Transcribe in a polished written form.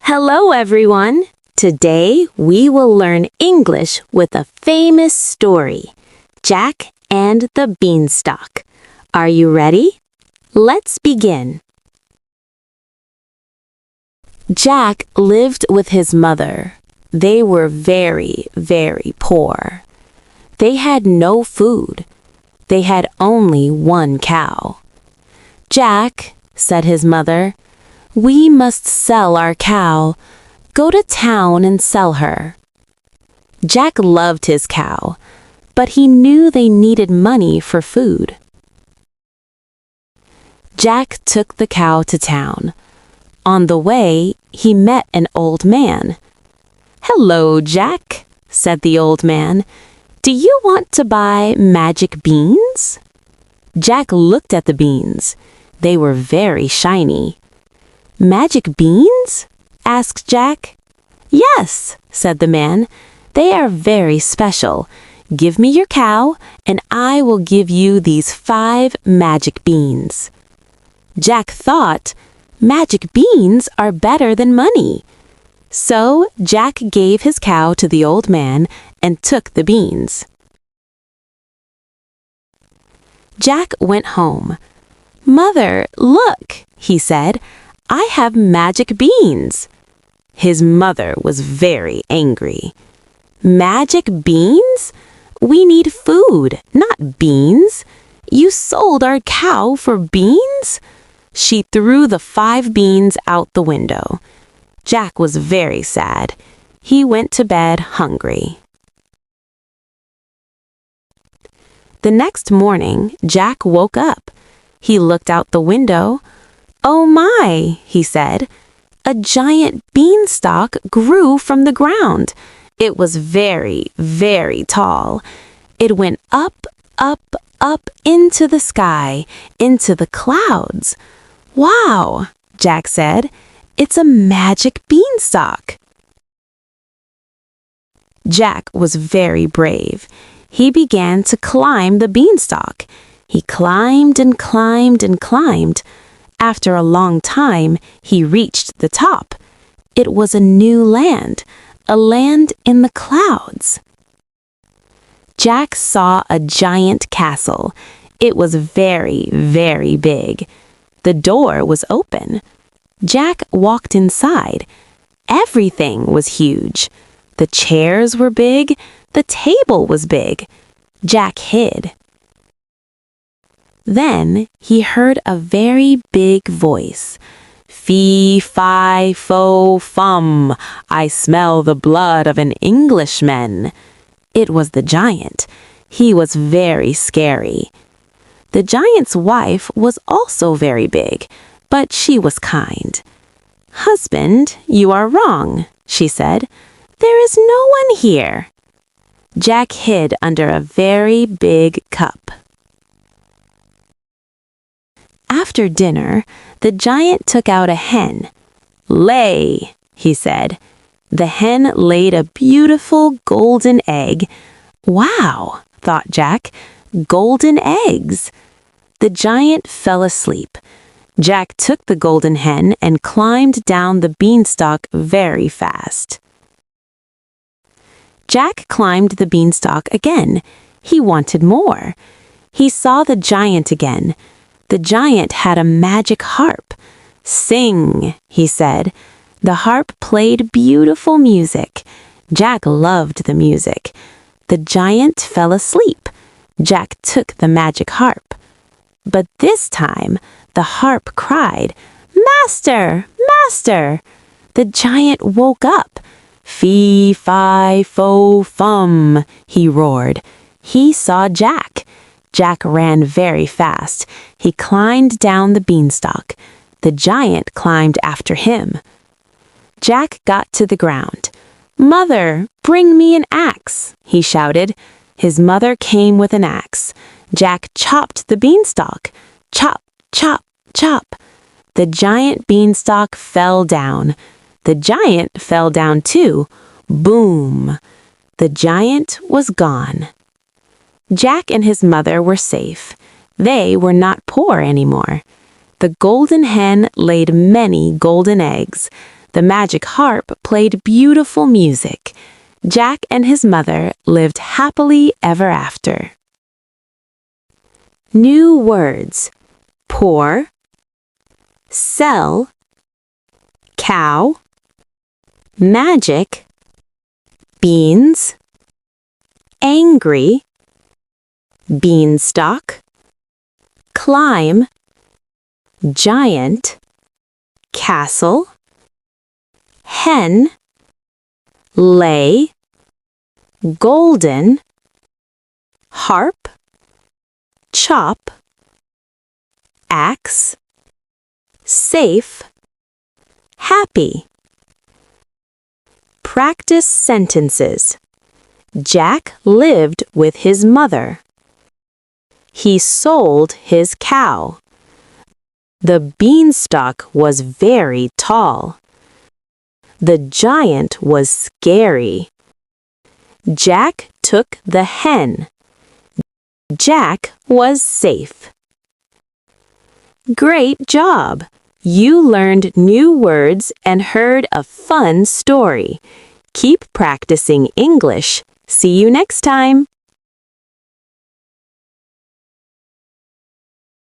Hello, everyone. Today we will learn English with a famous story, Jack and the Beanstalk. Are you ready? Let's begin. Jack lived with his mother. They were very, very poor. They had no food. They had only one cow. "Jack," said his mother, "we must sell our cow. Go to town and sell her." Jack loved his cow, but he knew they needed money for food. Jack took the cow to town. On the way, he met an old man. "Hello, Jack," said the old man. "Do you want to buy magic beans?" Jack looked at the beans. They were very shiny. "Magic beans?" asked Jack. "Yes," said the man. "They are very special. Give me your cow, and I will give you these 5 magic beans." Jack thought, magic beans are better than money. So Jack gave his cow to the old man and took the beans. Jack went home. "Mother, look," he said, "I have magic beans." His mother was very angry. "Magic beans? We need food, not beans. You sold our cow for beans?" She threw the 5 beans out the window. Jack was very sad. He went to bed hungry. The next morning, Jack woke up. He looked out the window. "Oh my," he said. A giant beanstalk grew from the ground. It was very, very tall. It went up, up, up into the sky, into the clouds. "Wow," Jack said. "It's a magic beanstalk." Jack was very brave. He began to climb the beanstalk. He climbed and climbed and climbed. After a long time, he reached the top. It was a new land, a land in the clouds. Jack saw a giant castle. It was very, very big. The door was open. Jack walked inside. Everything was huge. The chairs were big. The table was big. Jack hid. Then he heard a very big voice. "Fee, fi, fo, fum, I smell the blood of an Englishman." It was the giant. He was very scary. The giant's wife was also very big, but she was kind. "Husband, you are wrong," she said. "There is no one here." Jack hid under a very big cup. After dinner, the giant took out a hen. "Lay," he said. The hen laid a beautiful golden egg. "Wow," thought Jack, "golden eggs." The giant fell asleep. Jack took the golden hen and climbed down the beanstalk very fast. Jack climbed the beanstalk again. He wanted more. He saw the giant again. The giant had a magic harp. "Sing," he said. The harp played beautiful music. Jack loved the music. The giant fell asleep. Jack took the magic harp. But this time, the harp cried, "Master! Master!" The giant woke up. "Fee, fi, fo, fum," he roared. He saw Jack. Jack ran very fast. He climbed down the beanstalk. The giant climbed after him. Jack got to the ground. "Mother, bring me an axe," he shouted. His mother came with an axe. Jack chopped the beanstalk. Chop, chop, chop. The giant beanstalk fell down. The giant fell down too. Boom! The giant was gone. Jack and his mother were safe. They were not poor anymore. The golden hen laid many golden eggs. The magic harp played beautiful music. Jack and his mother lived happily ever after. New words: pour, sell, cow, magic, beans, angry, beanstalk, climb, giant, castle, hen, lay, golden, harp, chop, axe, safe, happy. Practice sentences. Jack lived with his mother. He sold his cow. The beanstalk was very tall. The giant was scary. Jack took the hen. Jack was safe. Great job! You learned new words and heard a fun story. Keep practicing English. See you next time!